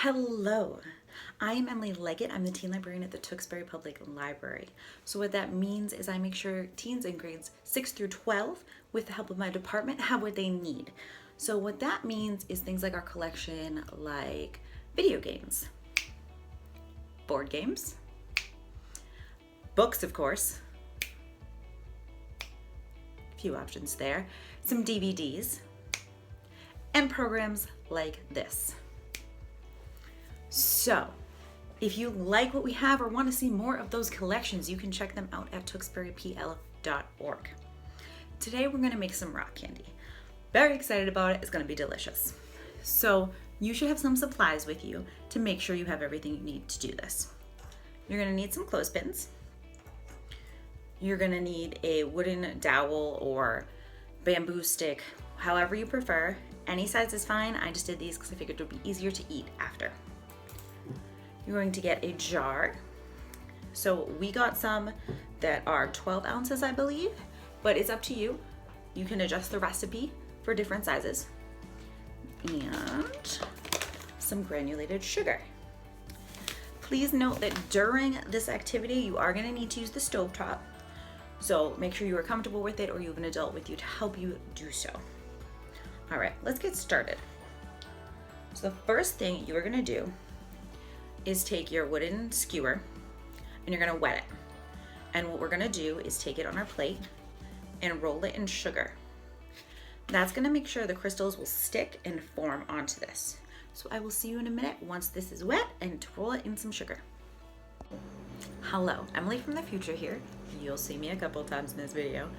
Hello, I am Emily Leggett. I'm the teen librarian at the Tewksbury Public Library. So what that means is I make sure teens in grades 6 through 12, with the help of my department, have what they need. So what that means is things like our collection, like video games, board games, books, of course, a few options there, some DVDs, and programs like this. So, if you like what we have or want to see more of those collections, you can check them out at tewksburypl.org. Today we're going to make some rock candy. Very excited about it. It's going to be delicious. So, you should have some supplies with you to make sure you have everything you need to do this. You're going to need some clothespins. You're going to need a wooden dowel or bamboo stick, however you prefer. Any size is fine. I just did these because I figured it would be easier to eat after. You're going to get a jar. So we got some that are 12 ounces, I believe, but it's up to you. You can adjust the recipe for different sizes. And some granulated sugar. Please note that during this activity, you are going to need to use the stovetop. So make sure you are comfortable with it or you have an adult with you to help you do so. All right, let's get started. So the first thing you are going to do is take your wooden skewer and you're going to wet it. And what we're going to do is take it on our plate and roll it in sugar. That's going to make sure the crystals will stick and form onto this. So I will see you in a minute once this is wet and to roll it in some sugar. Hello, Emily from the future here. You'll see me a couple times in this video.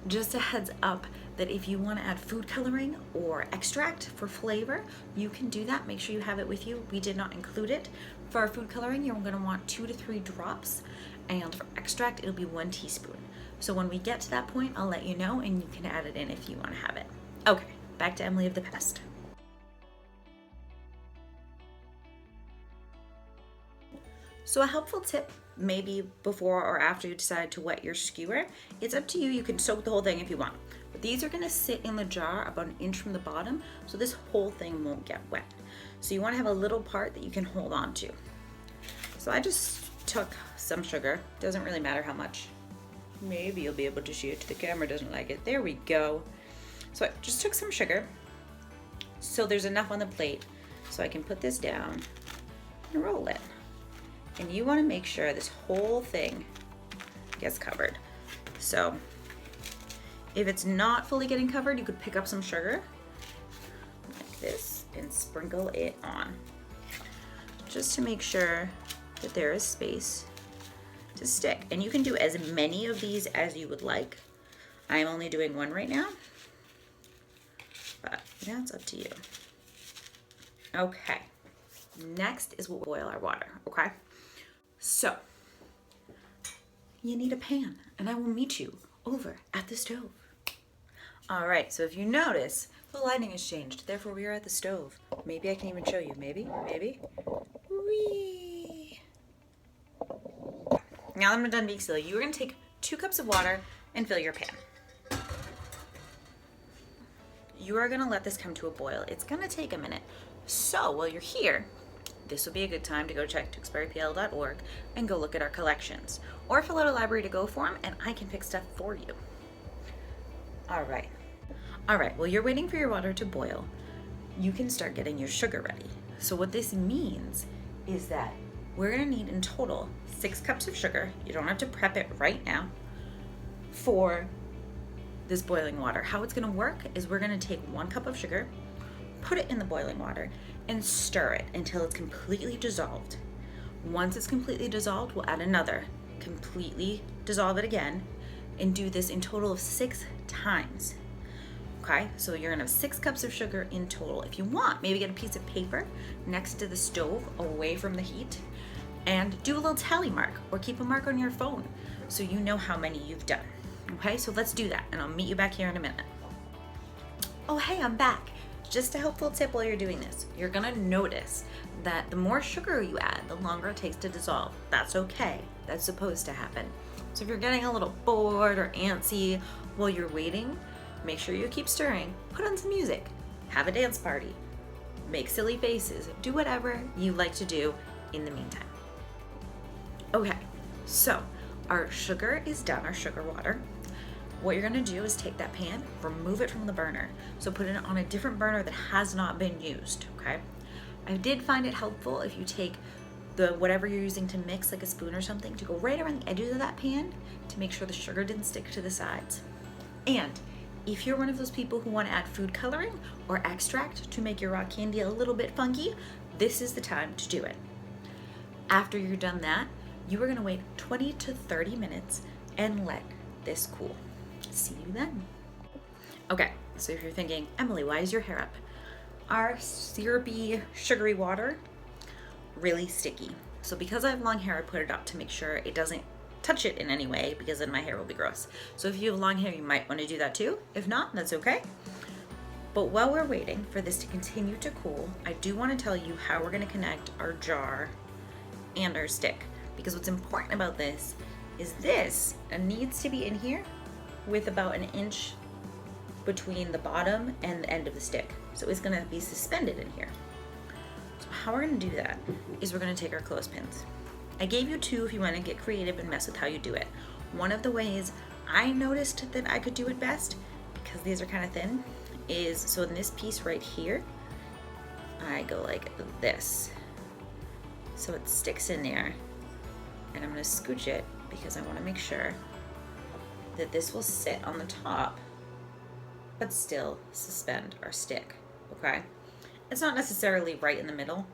Just a heads up that if you want to add food coloring or extract for flavor, you can do that. Make sure you have it with you. We did not include it. For our food coloring, you're going to want 2 to 3 drops, and for extract, it'll be 1 teaspoon. So when we get to that point, I'll let you know, and you can add it in if you want to have it. Okay, back to Emily of the past. So a helpful tip, maybe before or after you decide to wet your skewer, it's up to you. You can soak the whole thing if you want. But these are going to sit in the jar about 1 inch from the bottom, so this whole thing won't get wet. So you want to have a little part that you can hold on to. So I just took some sugar. Doesn't really matter how much. Maybe you'll be able to see it. The camera doesn't like it. There we go. So I just took some sugar. So there's enough on the plate so I can put this down and roll it. And you want to make sure this whole thing gets covered. So if it's not fully getting covered, you could pick up some sugar like this and sprinkle it on, just to make sure that there is space to stick. And you can do as many of these as you would like. I'm only doing 1 right now, but that's up to you. Okay, next is we'll boil our water, okay? So, you need a pan, and I will meet you over at the stove. All right, so if you notice, the lighting has changed, therefore we are at the stove. Maybe I can even show you, maybe. Whee! Now that I'm done being silly, you're gonna take 2 cups of water and fill your pan. You are gonna let this come to a boil. It's gonna take a minute. So while you're here, this would be a good time to go check tewksburypl.org and go look at our collections. Or fill out a library to go form and I can pick stuff for you. All right, while you're waiting for your water to boil, you can start getting your sugar ready. So what this means is that we're gonna need in total 6 cups of sugar. You don't have to prep it right now for this boiling water. How it's gonna work is we're gonna take 1 cup of sugar, put it in the boiling water, and stir it until it's completely dissolved. Once it's completely dissolved, we'll add another, completely dissolve it again, and do this in total of 6 times. Okay, so you're gonna have 6 cups of sugar in total. If you want, maybe get a piece of paper next to the stove away from the heat and do a little tally mark or keep a mark on your phone so you know how many you've done. Okay, so let's do that and I'll meet you back here in a minute. Oh, hey, I'm back. Just a helpful tip while you're doing this. You're gonna notice that the more sugar you add, the longer it takes to dissolve. That's okay, that's supposed to happen. So if you're getting a little bored or antsy while you're waiting, make sure you keep stirring, put on some music, have a dance party, make silly faces, do whatever you like to do in the meantime. Okay, so our sugar is done, our sugar water. What you're gonna do is take that pan, remove it from the burner. So put it on a different burner that has not been used, okay? I did find it helpful if you take whatever you're using to mix, like a spoon or something, to go right around the edges of that pan to make sure the sugar didn't stick to the sides. And if you're one of those people who want to add food coloring or extract to make your rock candy a little bit funky, this is the time to do it. After you're done that, you are going to wait 20 to 30 minutes and let this cool. See you then. Okay, so if you're thinking, Emily, why is your hair up? Our syrupy, sugary water, really sticky. So because I have long hair, I put it up to make sure it doesn't touch it in any way, because then my hair will be gross. So if you have long hair, you might want to do that too. If not, that's okay. But while we're waiting for this to continue to cool, I do want to tell you how we're going to connect our jar and our stick. Because what's important about this is this needs to be in here with about an inch between the bottom and the end of the stick. So it's going to be suspended in here. So how we're going to do that is we're going to take our clothespins. I gave you two if you want to get creative and mess with how you do it. One of the ways I noticed that I could do it best, because these are kind of thin, is so in this piece right here, I go like this. So it sticks in there. And I'm going to scooch it because I want to make sure that this will sit on the top but still suspend our stick, okay? It's not necessarily right in the middle.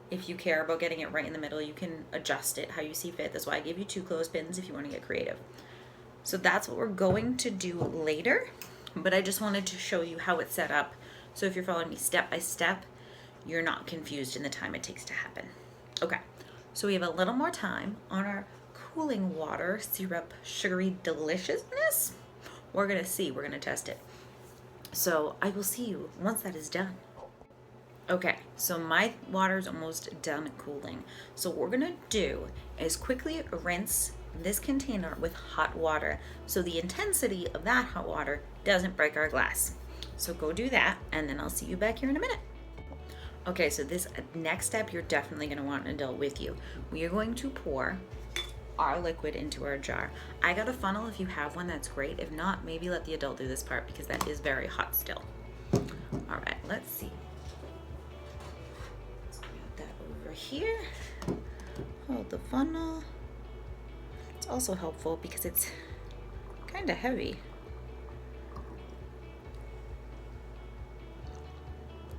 If you care about getting it right in the middle, you can adjust it how you see fit. That's why I gave you two clothespins if you want to get creative. So that's what we're going to do later, but I just wanted to show you how it's set up. So if you're following me step by step, you're not confused in the time it takes to happen. Okay, so we have a little more time on our cooling water syrup sugary deliciousness. We're gonna see, we're gonna test it. So I will see you once that is done. Okay, so my water is almost done cooling. So what we're gonna do is quickly rinse this container with hot water so the intensity of that hot water doesn't break our glass. So go do that, and then I'll see you back here in a minute. Okay, so this next step, you're definitely gonna want an adult with you. We are going to pour our liquid into our jar. I got a funnel. If you have one, that's great. If not, maybe let the adult do this part because that is very hot still. All right, let's see. Let's put that over here. Hold the funnel. It's also helpful because it's kind of heavy.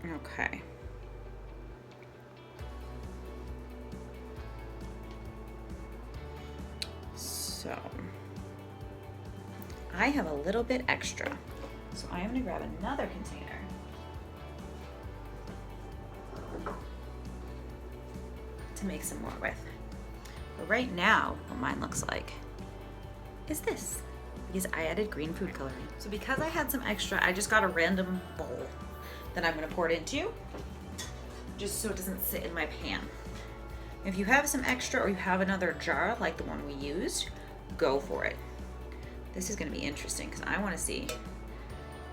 Okay. So I have a little bit extra. So I am going to grab another container. To make some more with. But right now, what mine looks like is this, because I added green food coloring. So because I had some extra, I just got a random bowl that I'm going to pour it into, just so it doesn't sit in my pan. If you have some extra or you have another jar like the one we used, go for it. This is going to be interesting because I want to see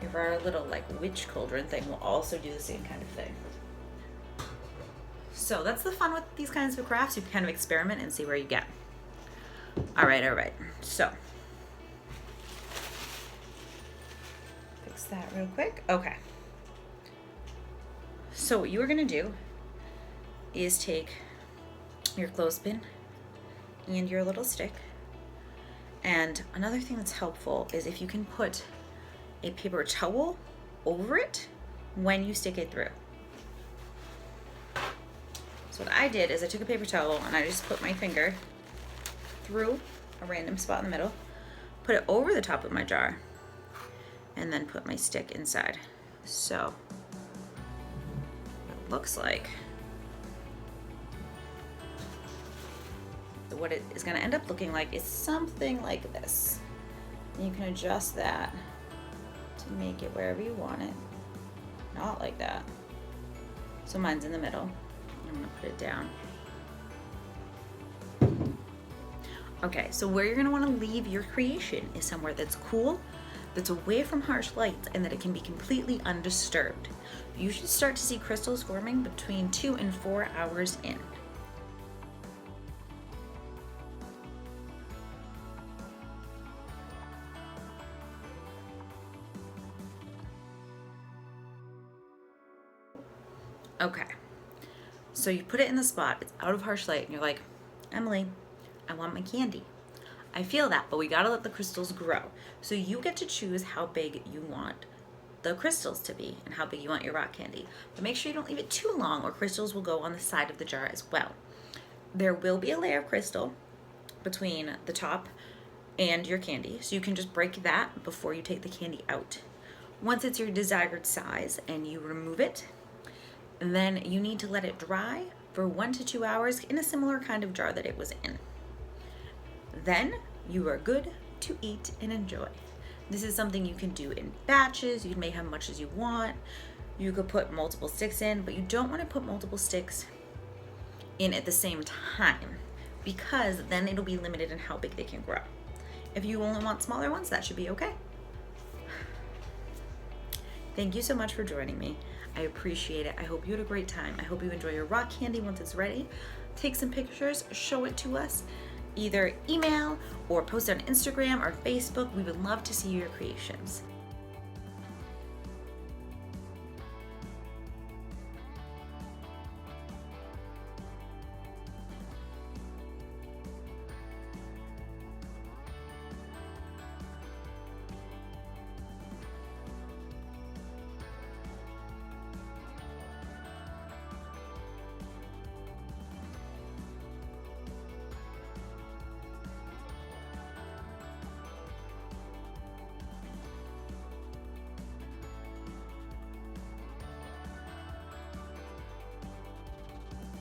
if our little like witch cauldron thing will also do the same kind of thing. So that's the fun with these kinds of crafts. You can kind of experiment and see where you get. All right. So fix that real quick. Okay. So what you are going to do is take your clothespin and your little stick. And another thing that's helpful is if you can put a paper towel over it when you stick it through. So what I did is I took a paper towel and I just put my finger through a random spot in the middle, put it over the top of my jar, and then put my stick inside. So it looks like what it is going to end up looking like is something like this. And you can adjust that to make it wherever you want it. Not like that. So mine's in the middle. I'm going to put it down. Okay, so where you're going to want to leave your creation is somewhere that's cool, that's away from harsh lights and that it can be completely undisturbed. You should start to see crystals forming between 2 and 4 hours in. Okay, so you put it in the spot, it's out of harsh light, and you're like, Emily, I want my candy. I feel that, but we gotta let the crystals grow. So you get to choose how big you want the crystals to be and how big you want your rock candy. But make sure you don't leave it too long or crystals will go on the side of the jar as well. There will be a layer of crystal between the top and your candy, so you can just break that before you take the candy out. Once it's your desired size and you remove it, then you need to let it dry for 1 to 2 hours in a similar kind of jar that it was in. Then you are good to eat and enjoy. This is something you can do in batches. You can make how much as you want. You could put multiple sticks in, but you don't want to put multiple sticks in at the same time because then it'll be limited in how big they can grow. If you only want smaller ones, that should be okay. Thank you so much for joining me. I appreciate it. I hope you had a great time. I hope you enjoy your rock candy once it's ready. Take some pictures, show it to us, either email or post on Instagram or Facebook. We would love to see your creations.